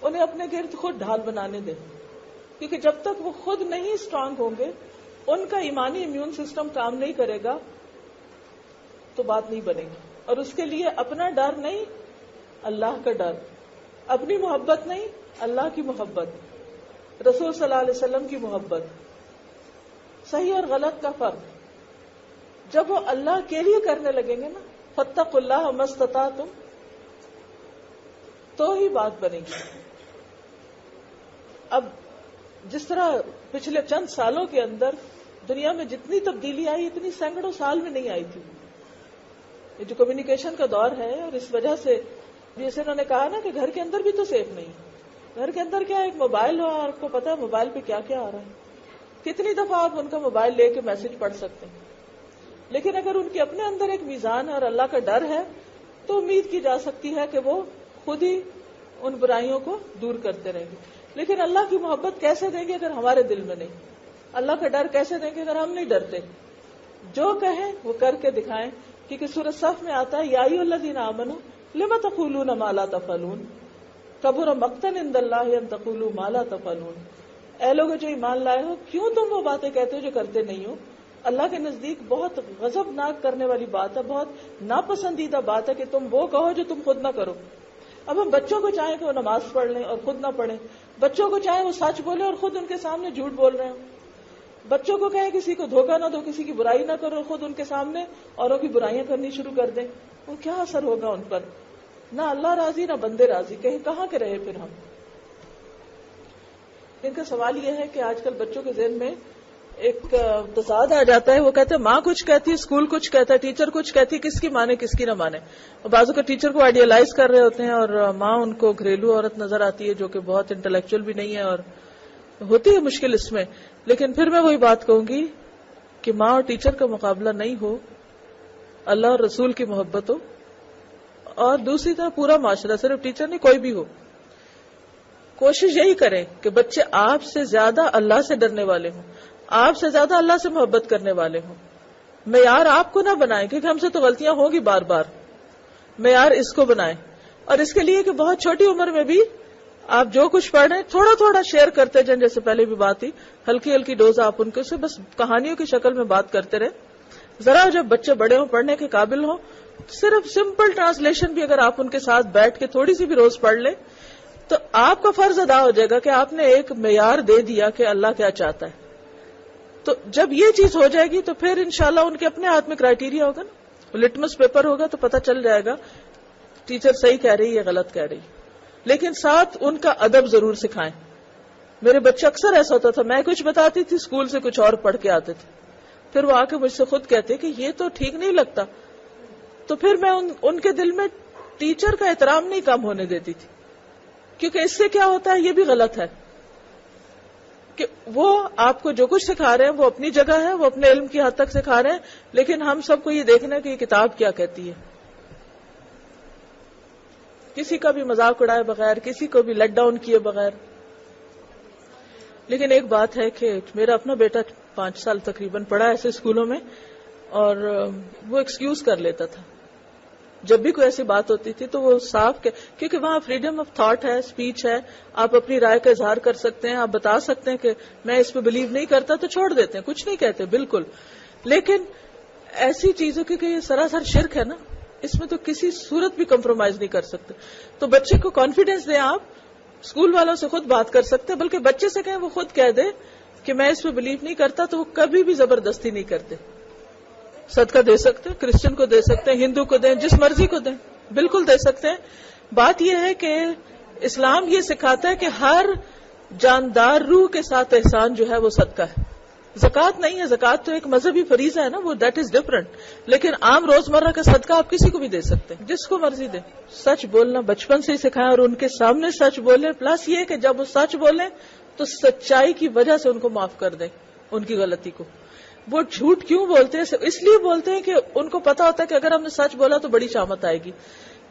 انہیں اپنے گرد خود ڈھال بنانے دیں. کیونکہ جب تک وہ خود نہیں اسٹرانگ ہوں گے، ان کا ایمانی امیون سسٹم کام نہیں کرے گا تو بات نہیں بنے گی. اور اس کے لیے اپنا ڈر نہیں، اللہ کا ڈر، اپنی محبت نہیں، اللہ کی محبت، رسول صلی اللہ علیہ وسلم کی محبت. صحیح اور غلط کا فرق جب وہ اللہ کے لیے کرنے لگیں گے نا، فاتقوا اللہ ما استطعتم، تو ہی بات بنے گی. اب جس طرح پچھلے چند سالوں کے اندر دنیا میں جتنی تبدیلی آئی اتنی سینکڑوں سال میں نہیں آئی تھی. یہ جو کمیونیکیشن کا دور ہے، اور اس وجہ سے جیسے انہوں نے کہا نا کہ گھر کے اندر بھی تو سیف نہیں. گھر کے اندر کیا ایک موبائل ہو اور آپ کو پتا ہے موبائل پہ کیا کیا آ رہا ہے، کتنی دفعہ آپ ان کا موبائل لے کے میسج پڑھ سکتے ہیں. لیکن اگر ان کے اپنے اندر ایک میزان ہے اور اللہ کا ڈر ہے تو امید کی جا سکتی ہے کہ وہ خود ہی ان برائیوں کو دور کرتے رہیں گے. لیکن اللہ کی محبت کیسے دیں گے اگر ہمارے دل میں نہیں؟ اللہ کا ڈر کیسے دیں گے اگر ہم نہیں ڈرتے؟ جو کہیں وہ کر کے دکھائیں. کیونکہ سورۃ صف میں آتا ہے یا ایھا الذین آمنوا لم تقولون ما لا تفعلون کبر مقتا عند اللہ ان تقولوا ما لا تفعلون. اے لوگو جو ایمان لائے ہو، کیوں تم وہ باتیں کہتے ہو جو کرتے نہیں ہو؟ اللہ کے نزدیک بہت غضبناک کرنے والی بات ہے، بہت ناپسندیدہ بات ہے کہ تم وہ کہو جو تم خود نہ کرو. اب ہم بچوں کو چاہیں کہ وہ نماز پڑھ لیں اور خود نہ پڑھیں، بچوں کو چاہیں وہ سچ بولیں اور خود ان کے سامنے جھوٹ بول رہے ہوں، بچوں کو کہیں کسی کو دھوکہ نہ دو، کسی کی برائی نہ کرو، اور خود ان کے سامنے اوروں کی برائیاں کرنی شروع کر دیں. وہ کیا اثر ہوگا ان پر؟ نہ اللہ راضی نہ بندے راضی. کہیں کہاں کے رہے پھر ہم؟ ان کا سوال یہ ہے کہ آج کل بچوں کے ذہن میں ایک تصاد آ جاتا ہے. وہ کہتے ہیں ماں کچھ کہتی ہے، اسکول کچھ کہتا ہے، ٹیچر کچھ کہتی ہے، کس کی مانے کس کی نہ مانے. اور بعضوں کا ٹیچر کو آئیڈیالائز کر رہے ہوتے ہیں اور ماں ان کو گھریلو عورت نظر آتی ہے جو کہ بہت انٹلیکچوئل بھی نہیں ہے، اور ہوتی ہے مشکل اس میں. لیکن پھر میں وہی بات کہوں گی کہ ماں اور ٹیچر کا مقابلہ نہیں ہو، اللہ اور رسول کی محبت ہو، اور دوسری طرف پورا معاشرہ، صرف ٹیچر نہیں کوئی بھی ہو. کوشش یہی کریں کہ بچے آپ سے زیادہ اللہ سے ڈرنے والے ہوں، آپ سے زیادہ اللہ سے محبت کرنے والے ہوں. معیار آپ کو نہ بنائیں، کیونکہ ہم سے تو غلطیاں ہوں گی بار بار. معیار اس کو بنائیں، اور اس کے لیے کہ بہت چھوٹی عمر میں بھی آپ جو کچھ پڑھ رہے ہیں تھوڑا تھوڑا شیئر کرتے جائیں. جیسے پہلے بھی بات تھی، ہلکی ہلکی ڈوز آپ ان کو سے بس کہانیوں کی شکل میں بات کرتے رہے. ذرا جب بچے بڑے ہوں، پڑھنے کے قابل ہوں، صرف سمپل ٹرانسلیشن بھی اگر آپ ان کے ساتھ بیٹھ کے تھوڑی سی بھی روز پڑھ لیں تو آپ کا فرض ادا ہو جائے گا کہ آپ نے ایک معیار دے دیا کہ اللہ کیا چاہتا ہے. تو جب یہ چیز ہو جائے گی تو پھر انشاءاللہ ان کے اپنے ہاتھ میں کرائیٹیریا ہوگا نا، لٹمس پیپر ہوگا تو پتہ چل جائے گا ٹیچر صحیح کہہ رہی ہے یا غلط کہہ رہی. لیکن ساتھ ان کا ادب ضرور سکھائیں. میرے بچے اکثر ایسا ہوتا تھا، میں کچھ بتاتی تھی، اسکول سے کچھ اور پڑھ کے آتے تھے، پھر وہ آ کے مجھ سے خود کہتے کہ یہ تو ٹھیک نہیں لگتا. تو پھر میں ان کے دل میں ٹیچر کا احترام نہیں کم ہونے دیتی تھی، کیونکہ اس سے کیا ہوتا ہے، یہ بھی غلط ہے کہ وہ آپ کو جو کچھ سکھا رہے ہیں وہ اپنی جگہ ہے، وہ اپنے علم کی حد تک سکھا رہے ہیں، لیکن ہم سب کو یہ دیکھنا ہے کہ یہ کتاب کیا کہتی ہے. کسی کا بھی مذاق اڑائے بغیر، کسی کو بھی لیٹ ڈاؤن کیے بغیر. لیکن ایک بات ہے کہ میرا اپنا بیٹا 5 سال تقریباً پڑھا ایسے اسکولوں میں، اور وہ ایکسکیوز کر لیتا تھا جب بھی کوئی ایسی بات ہوتی تھی تو وہ صاف کیونکہ وہاں فریڈم آف تھاٹ ہے، اسپیچ ہے، آپ اپنی رائے کا اظہار کر سکتے ہیں، آپ بتا سکتے ہیں کہ میں اس پہ بلیو نہیں کرتا تو چھوڑ دیتے ہیں، کچھ نہیں کہتے بالکل. لیکن ایسی چیزوں کی کہ یہ سراسر شرک ہے نا، اس میں تو کسی صورت بھی کمپرومائز نہیں کر سکتے. تو بچے کو کانفیڈینس دیں، آپ اسکول والوں سے خود بات کر سکتے ہیں، بلکہ بچے سے کہیں وہ خود کہہ دے کہ میں اس پہ بلیو نہیں کرتا، تو وہ کبھی بھی زبردستی نہیں کرتے. صدقہ دے سکتے ہیں، کرسچن کو دے سکتے ہیں، ہندو کو دیں، جس مرضی کو دیں، بالکل دے سکتے ہیں. بات یہ ہے کہ اسلام یہ سکھاتا ہے کہ ہر جاندار روح کے ساتھ احسان جو ہے وہ صدقہ ہے. زکوٰۃ نہیں ہے، زکوٰۃ تو ایک مذہبی فریضہ ہے نا، وہ دیٹ از ڈفرنٹ. لیکن عام روزمرہ کا صدقہ آپ کسی کو بھی دے سکتے ہیں، جس کو مرضی دیں. سچ بولنا بچپن سے ہی سکھائیں اور ان کے سامنے سچ بولیں. پلس یہ کہ جب وہ سچ بولیں تو سچائی کی وجہ سے ان کو معاف کر دیں ان کی غلطی کو. وہ جھوٹ کیوں بولتے ہیں؟ اس لیے بولتے ہیں کہ ان کو پتا ہوتا ہے کہ اگر ہم نے سچ بولا تو بڑی شامت آئے گی.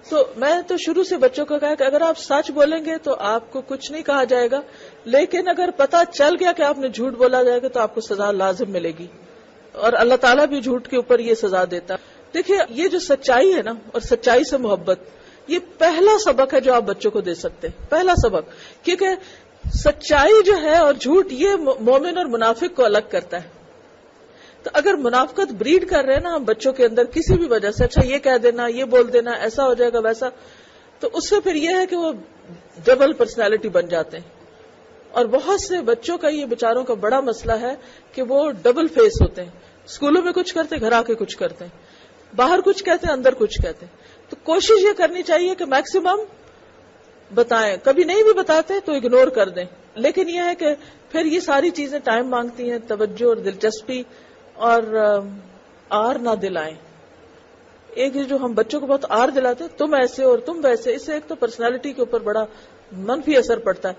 تو میں تو شروع سے بچوں کو کہا کہ اگر آپ سچ بولیں گے تو آپ کو کچھ نہیں کہا جائے گا، لیکن اگر پتا چل گیا کہ آپ نے جھوٹ بولا جائے گا تو آپ کو سزا لازم ملے گی، اور اللہ تعالیٰ بھی جھوٹ کے اوپر یہ سزا دیتا. دیکھیے یہ جو سچائی ہے نا، اور سچائی سے محبت، یہ پہلا سبق ہے جو آپ بچوں کو دے سکتے ہیں، پہلا سبق. کیونکہ سچائی جو ہے اور جھوٹ یہ مومن اور منافق کو الگ کرتا ہے. تو اگر منافقت بریڈ کر رہے ہیں نا ہم بچوں کے اندر کسی بھی وجہ سے, اچھا یہ کہہ دینا, یہ بول دینا, ایسا ہو جائے گا ویسا, تو اس سے پھر یہ ہے کہ وہ ڈبل پرسنالٹی بن جاتے ہیں. اور بہت سے بچوں کا یہ بیچاروں کا بڑا مسئلہ ہے کہ وہ ڈبل فیس ہوتے ہیں. اسکولوں میں کچھ کرتے, گھر آ کے کچھ کرتے ہیں, باہر کچھ کہتے ہیں, اندر کچھ کہتے ہیں. تو کوشش یہ کرنی چاہیے کہ میکسیمم بتائیں, کبھی نہیں بھی بتاتے تو اگنور کر دیں. لیکن یہ ہے کہ پھر یہ ساری چیزیں ٹائم مانگتی ہیں, توجہ اور دلچسپی, اور آر نہ دلائیں. ایک جو ہم بچوں کو بہت آر دلاتے ہیں, تم ایسے اور تم ویسے, اس سے ایک تو پرسنالٹی کے اوپر بڑا منفی اثر پڑتا ہے.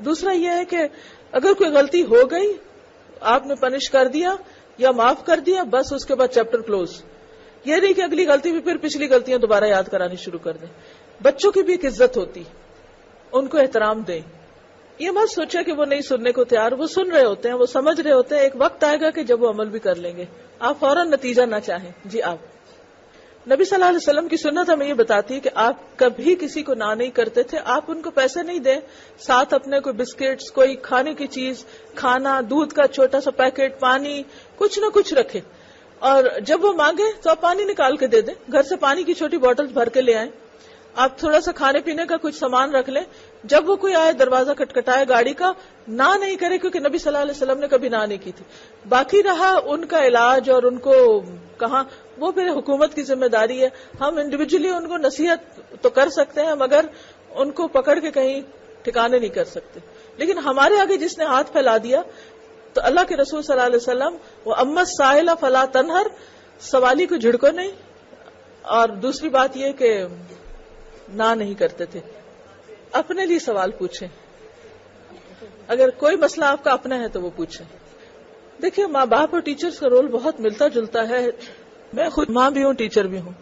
دوسرا یہ ہے کہ اگر کوئی غلطی ہو گئی, آپ نے پنش کر دیا یا معاف کر دیا, بس اس کے بعد چیپٹر کلوز. یہ نہیں کہ اگلی غلطی بھی پھر پچھلی غلطیاں دوبارہ یاد کرانی شروع کر دیں. بچوں کی بھی ایک عزت ہوتی, ان کو احترام دیں. یہ مت سوچے کہ وہ نہیں سننے کو تیار, وہ سن رہے ہوتے ہیں, وہ سمجھ رہے ہوتے ہیں. ایک وقت آئے گا کہ جب وہ عمل بھی کر لیں گے. آپ فوراً نتیجہ نہ چاہیں. جی آپ نبی صلی اللہ علیہ وسلم کی سنت ہمیں یہ بتاتی ہے کہ آپ کبھی کسی کو نہ نہیں کرتے تھے. آپ ان کو پیسے نہیں دیں, ساتھ اپنے کوئی بسکٹس, کوئی کھانے کی چیز, کھانا, دودھ کا چھوٹا سا پیکٹ, پانی, کچھ نہ کچھ رکھے. اور جب وہ مانگے تو آپ پانی نکال کے دے دیں. گھر سے پانی کی چھوٹی بوٹل بھر کے لے آئیں. آپ تھوڑا سا کھانے پینے کا کچھ سامان رکھ لیں. جب وہ کوئی آئے, دروازہ کٹکھٹائے گاڑی کا, نہ نہیں کرے, کیونکہ نبی صلی اللہ علیہ وسلم نے کبھی نہ نہیں کی تھی. باقی رہا ان کا علاج اور ان کو کہاں, وہ پھر حکومت کی ذمہ داری ہے. ہم انڈیویجلی ان کو نصیحت تو کر سکتے ہیں, مگر ان کو پکڑ کے کہیں ٹھکانے نہیں کر سکتے. لیکن ہمارے آگے جس نے ہاتھ پھیلا دیا, تو اللہ کے رسول صلی اللہ علیہ وسلم وہ اما السائل فلا تنہر, سوالی کو جھڑکو نہیں. اور دوسری بات یہ کہ نہ نہیں کرتے تھے. اپنے لیے سوال پوچھیں, اگر کوئی مسئلہ آپ کا اپنا ہے تو وہ پوچھیں. دیکھیں ماں باپ اور ٹیچرز کا رول بہت ملتا جلتا ہے. میں خود ماں بھی ہوں, ٹیچر بھی ہوں.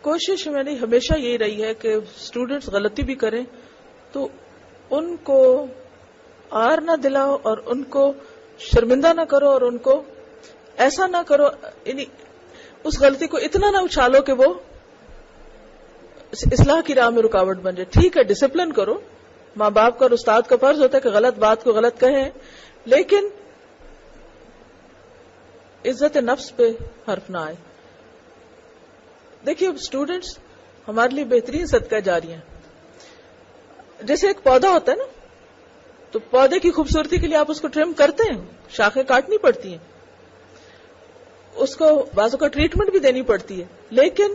کوشش میں نے ہمیشہ یہی رہی ہے کہ اسٹوڈینٹس غلطی بھی کریں تو ان کو آر نہ دلاؤ, اور ان کو شرمندہ نہ کرو, اور ان کو ایسا نہ کرو, یعنی اس غلطی کو اتنا نہ اچھالو کہ وہ اصلاح کی راہ میں رکاوٹ بن جائے. ٹھیک ہے, ڈسپلن کرو, ماں باپ کا اور استاد کا فرض ہوتا ہے کہ غلط بات کو غلط کہیں, لیکن عزت نفس پہ حرف نہ آئے. دیکھیے اب اسٹوڈینٹس ہمارے لیے بہترین صدقہ جاری ہیں. جیسے ایک پودا ہوتا ہے نا, تو پودے کی خوبصورتی کے لیے آپ اس کو ٹرم کرتے ہیں, شاخیں کاٹنی پڑتی ہیں, اس کو بازو کا ٹریٹمنٹ بھی دینی پڑتی ہے, لیکن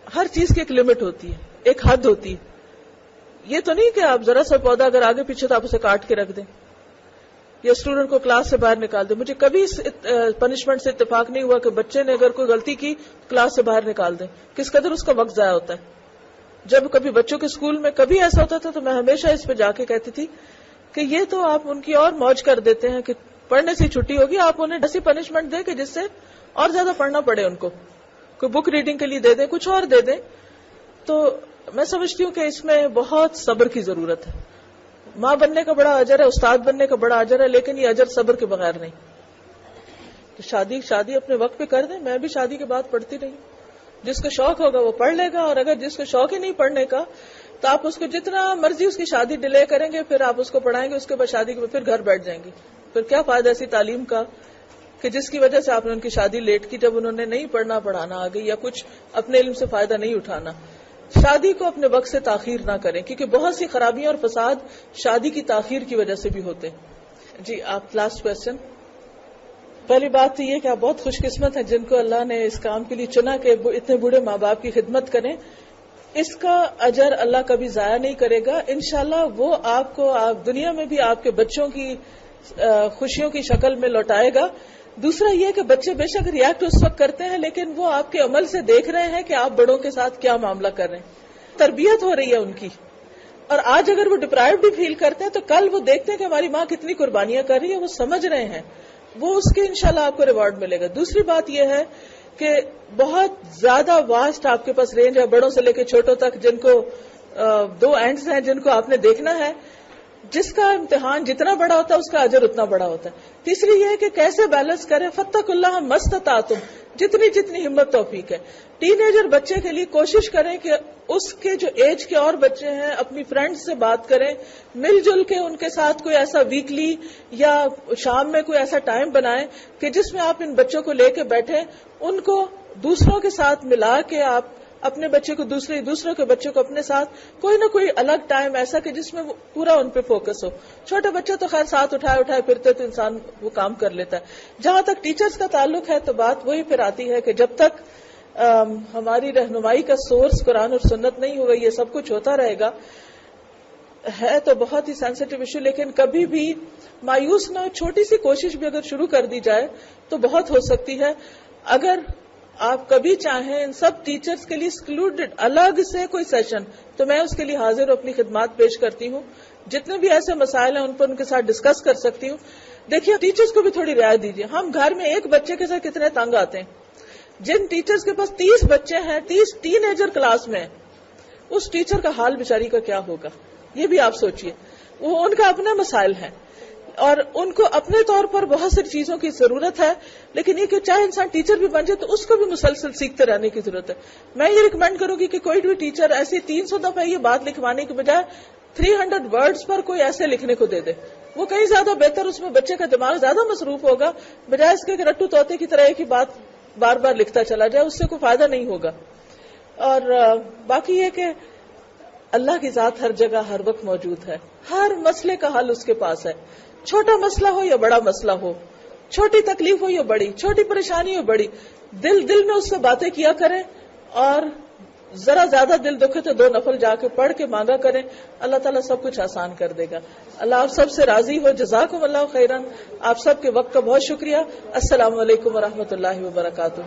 ہر چیز کی ایک لمٹ ہوتی ہے, ایک حد ہوتی ہے. یہ تو نہیں کہ آپ ذرا سا پودا اگر آگے پیچھے تو آپ اسے کاٹ کے رکھ دیں یا اسٹوڈنٹ کو کلاس سے باہر نکال دیں. مجھے کبھی اس پنشمنٹ سے اتفاق نہیں ہوا کہ بچے نے اگر کوئی غلطی کی کلاس سے باہر نکال دیں. کس قدر اس کا وقت ضائع ہوتا ہے. جب کبھی بچوں کے اسکول میں کبھی ایسا ہوتا تھا تو میں ہمیشہ اس پہ جا کے کہتی تھی کہ یہ تو آپ ان کی اور موج کر دیتے ہیں کہ پڑھنے سے چھٹی ہوگی, آپ انہیں ایسی پنشمنٹ دیں کہ جس سے اور زیادہ پڑھنا پڑے. ان کو کوئی بک ریڈنگ کے لیے دے دیں, کچھ اور دے دیں. تو میں سمجھتی ہوں کہ اس میں بہت صبر کی ضرورت ہے. ماں بننے کا بڑا اجر ہے, استاد بننے کا بڑا اجر ہے, لیکن یہ اجر صبر کے بغیر نہیں. تو شادی اپنے وقت پہ کر دیں. میں بھی شادی کے بعد پڑھتی رہی. جس کو شوق ہوگا وہ پڑھ لے گا, اور اگر جس کو شوق ہی نہیں پڑھنے کا تو آپ اس کو جتنا مرضی اس کی شادی ڈیلے کریں گے, پھر آپ اس کو پڑھائیں گے, اس کے بعد شادی کے بعد پھر گھر بیٹھ جائیں گے. پھر کیا فائدہ ایسی تعلیم کا کہ جس کی وجہ سے آپ نے ان کی شادی لیٹ کی, جب انہوں نے نہیں پڑھنا پڑھانا آگے, یا کچھ اپنے علم سے فائدہ نہیں اٹھانا. شادی کو اپنے وقت سے تاخیر نہ کریں, کیونکہ بہت سی خرابیاں اور فساد شادی کی تاخیر کی وجہ سے بھی ہوتے ہیں. جی آپ لاسٹ کوشچن. پہلی بات تو یہ کہ آپ بہت خوش قسمت ہیں جن کو اللہ نے اس کام کے لیے چنا کہ اتنے بوڑھے ماں باپ کی خدمت کریں. اس کا اجر اللہ کبھی ضائع نہیں کرے گا. انشاءاللہ وہ آپ کو دنیا میں بھی آپ کے بچوں کی خوشیوں کی شکل میں لوٹائے گا. دوسرا یہ کہ بچے بے شک ریئیکٹ اس وقت کرتے ہیں, لیکن وہ آپ کے عمل سے دیکھ رہے ہیں کہ آپ بڑوں کے ساتھ کیا معاملہ کر رہے ہیں. تربیت ہو رہی ہے ان کی, اور آج اگر وہ ڈپرائیوڈ بھی فیل کرتے ہیں تو کل وہ دیکھتے ہیں کہ ہماری ماں کتنی قربانیاں کر رہی ہے, وہ سمجھ رہے ہیں, وہ اس کے انشاءاللہ آپ کو ریوارڈ ملے گا. دوسری بات یہ ہے کہ بہت زیادہ واسٹ آپ کے پاس رینج ہے, بڑوں سے لے کے چھوٹوں تک, جن کو 2 اینڈز ہیں جن کو آپ نے دیکھنا ہے. جس کا امتحان جتنا بڑا ہوتا ہے اس کا اجر اتنا بڑا ہوتا ہے. تیسری یہ ہے کہ کیسے بیلنس کریں, فاتقوا اللہ مستطعتم, جتنی ہمت توفیق ہے. ٹین ایجر بچے کے لیے کوشش کریں کہ اس کے جو ایج کے اور بچے ہیں اپنی فرینڈ سے بات کریں, مل جل کے ان کے ساتھ کوئی ایسا ویکلی یا شام میں کوئی ایسا ٹائم بنائیں کہ جس میں آپ ان بچوں کو لے کے بیٹھیں, ان کو دوسروں کے ساتھ ملا کے آپ اپنے بچے کو دوسروں کے بچوں کو اپنے ساتھ کوئی نہ کوئی الگ ٹائم ایسا کہ جس میں پورا ان پہ فوکس ہو. چھوٹے بچے تو خیر ساتھ اٹھائے پھرتے تو انسان وہ کام کر لیتا ہے. جہاں تک ٹیچرز کا تعلق ہے تو بات وہی پھر آتی ہے کہ جب تک ہماری رہنمائی کا سورس قرآن اور سنت نہیں ہوگا یہ سب کچھ ہوتا رہے گا. ہے تو بہت ہی سینسیٹیو ایشو, لیکن کبھی بھی مایوس نہ ہو. چھوٹی سی کوشش بھی اگر شروع کر دی جائے تو بہت ہو سکتی ہے. اگر آپ کبھی چاہیں ان سب ٹیچرز کے لیے ایکسکلوڈڈ الگ سے کوئی سیشن, تو میں اس کے لیے حاضر اپنی خدمات پیش کرتی ہوں. جتنے بھی ایسے مسائل ہیں ان پر ان کے ساتھ ڈسکس کر سکتی ہوں. دیکھیے ٹیچرز کو بھی تھوڑی رعایت دیجیے. ہم گھر میں ایک بچے کے ساتھ کتنے تنگ آتے ہیں. جن ٹیچرز کے پاس 30 بچے ہیں, 30 ٹین ایجر کلاس میں, اس ٹیچر کا حال بیچاری کا کیا ہوگا یہ بھی آپ سوچئے. وہ ان کا اپنے مسائل ہیں اور ان کو اپنے طور پر بہت سی چیزوں کی ضرورت ہے, لیکن یہ کہ چاہے انسان ٹیچر بھی بن جائے تو اس کو بھی مسلسل سیکھتے رہنے کی ضرورت ہے. میں یہ ریکمینڈ کروں گی کہ کوئی بھی ٹیچر ایسی 300 دفعہ یہ بات لکھوانے کے بجائے 300 ورڈز پر کوئی ایسے لکھنے کو دے دے. وہ کہیں زیادہ بہتر, اس میں بچے کا دماغ زیادہ مصروف ہوگا بجائے اس کے کہ رٹو طوطے کی طرح ایک ہی بات بار بار لکھتا چلا جائے. اس سے کوئی فائدہ نہیں ہوگا. اور باقی یہ کہ اللہ کی ذات ہر جگہ ہر وقت موجود ہے. ہر مسئلے کا حل اس کے پاس ہے. چھوٹا مسئلہ ہو یا بڑا مسئلہ ہو, چھوٹی تکلیف ہو یا بڑی, چھوٹی پریشانی ہو بڑی, دل میں اس سے باتیں کیا کریں. اور ذرا زیادہ دل دکھے تو 2 نفل جا کے پڑھ کے مانگا کریں. اللہ تعالیٰ سب کچھ آسان کر دے گا. اللہ آپ سب سے راضی ہو. جزاکم اللہ خیرا. آپ سب کے وقت کا بہت شکریہ. السلام علیکم ورحمۃ اللہ وبرکاتہ.